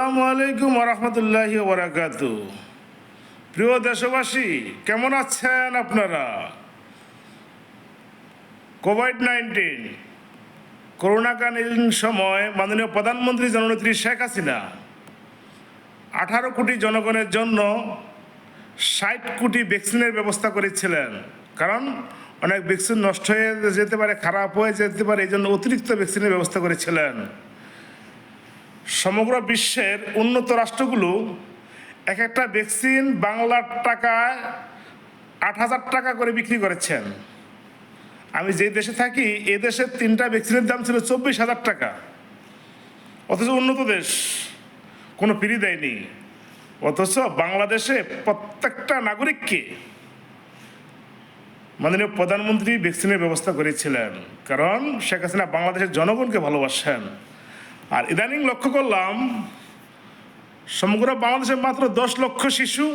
আসসালামু আলাইকুম ওরহমতুল্লাহি ওবারাকাতু। প্রিয় দেশবাসী, কেমন আছেন আপনারা? কোভিড-19 করোনাকালীন সময় মাননীয় প্রধানমন্ত্রী জননেত্রী শেখ হাসিনা 18 কোটি জনগণের জন্য 60 কোটি ভ্যাকসিনের ব্যবস্থা করেছিলেন। কারণ অনেক ভ্যাকসিন নষ্ট হয়ে যেতে পারে, খারাপ হয়ে যেতে পারে, এই জন্য অতিরিক্ত ভ্যাকসিনের ব্যবস্থা করেছিলেন। সমগ্র বিশ্বের উন্নত রাষ্ট্রগুলো এক একটা ভ্যাকসিন বাংলার টাকায় 8,000 টাকা করে বিক্রি করেছেন। আমি যে দেশে থাকি, এ দেশের 3টা ভ্যাকসিনের দাম ছিল 24,000 টাকা। অথচ উন্নত দেশ কোনো ফ্রি দেয়নি। অথচ বাংলাদেশে প্রত্যেকটা নাগরিককে মাননীয় প্রধানমন্ত্রী ভ্যাকসিনের ব্যবস্থা করেছিলেন। কারণ শেখ হাসিনা বাংলাদেশের জনগণকে ভালোবাসেন। আর ইদানিং লক্ষ্য করলাম সমগ্র বাংলাদেশে মাত্র 10 লক্ষ শিশু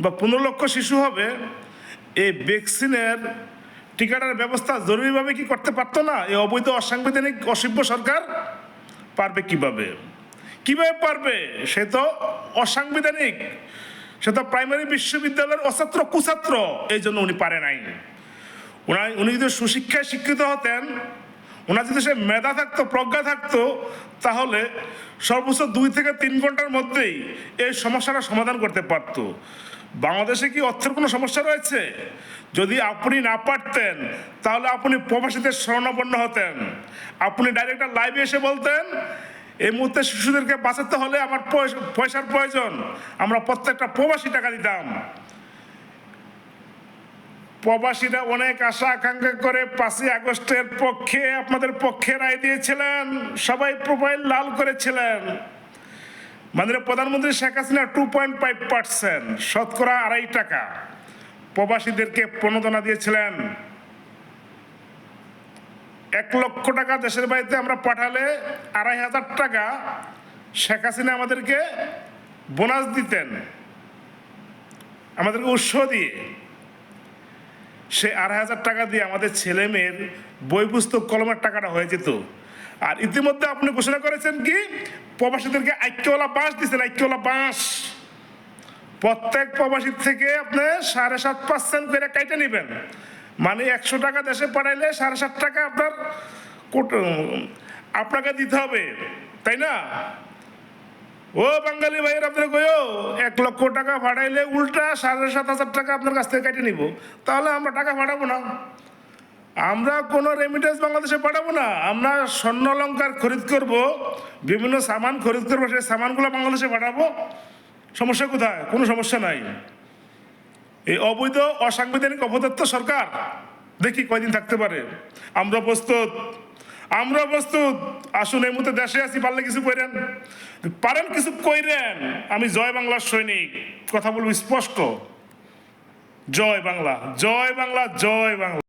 বা 15 লক্ষ শিশু হবে, এই ভ্যাকসিনের টিকাটার ব্যবস্থা জরুরিভাবে কি করতে পারতো না? এই অবৈধ অসাংবিধানিক অসভ্য সরকার পারবে কিভাবে পারবে? সে তো অসাংবিধানিক, সে তো প্রাইমারি বিশ্ববিদ্যালয়ের অছাত্র কুছাত্র, এই জন্য উনি পারে নাই। উনি যদি সুশিক্ষায় শিক্ষিত হতেন, ওনার যদি সে মেধা থাকতো, প্রজ্ঞা থাকতো, তাহলে সর্বোচ্চ 2 থেকে 3 ঘন্টার মধ্যেই এই সমস্যাটা সমাধান করতে পারত। বাংলাদেশে কি অর্থের কোনো সমস্যা রয়েছে? যদি আপনি না পারতেন তাহলে আপনি প্রবাসীদের শরণাপন্ন হতেন। আপনি ডাইরেক্ট লাইভে এসে বলতেন, এই মুহূর্তে শিশুদেরকে বাঁচাতে হলে আমার পয়সার প্রয়োজন, আমরা প্রত্যেকটা প্রবাসী টাকা দিতাম। প্রবাসীরা অনেক আশা আকাঙ্ক্ষা করে 5ই আগস্টের পক্ষে, আপনাদের পক্ষে রায় দিয়েছিলেন, সবাই প্রোফাইল লাল করেছিলেন। মাননীয় প্রধানমন্ত্রী শেখ হাসিনা 2.5% শতকরা 2.5 টাকা প্রবাসীদেরকে প্রণোদনা দিয়েছিলেন। 1 লক্ষ টাকা দেশের বাড়িতে আমরা পাঠালে 2,500 টাকা শেখ হাসিনা আমাদেরকে বোনাস দিতেন, আমাদেরকে উৎসাহ দিয়ে। সে 2,500 টাকা দিয়ে আমাদের ছেলে মেয়ের বই পুস্তক কলমের টাকাটা হয়ে যেত। আর ইতিমধ্যে আপনি ঘোষণা করেছেন কি, প্রবাসীদেরকে আইক্যওয়ালা বাঁশ দিচ্ছেন, আইক্যওয়ালা বাঁশ। প্রত্যেক প্রবাসীর থেকে আপনি 7.5% করে কাইটে নেবেন। মানে 100 টাকা দেশে পাঠাইলে 7.5 টাকা আপনাকে দিতে হবে, তাই না? ও বাঙালি ভাইয়ের, আপনার কইও 1 লক্ষ টাকা পাঠাইলে উল্টা 7,500 টাকা আপনার কাছ থেকে কেটে নিব। তাহলে আমরা টাকা পাঠাবো না, আমরা কোনো রেমিটেন্স বাংলাদেশে পাঠাবো না। আমরা স্বর্ণ অলংকার খরিদ করব, বিভিন্ন সামান খরিদ করবো, সেই সামানগুলো বাংলাদেশে পাঠাবো। সমস্যা কোথায়? কোনো সমস্যা নাই। এই অবৈধ অসাংবিধানিক অপদার্থ সরকার দেখি কয়দিন থাকতে পারে। আমরা প্রস্তুত, আমরা প্রস্তুত। আসুন, এই মুহূর্তে দেশে আছি, পারলে কিছু করেন, পারেন কিছু কইরেন। আমি জয় বাংলার সৈনিক, কথা বলবো স্পষ্ট। জয় বাংলা, জয় বাংলা, জয় বাংলা।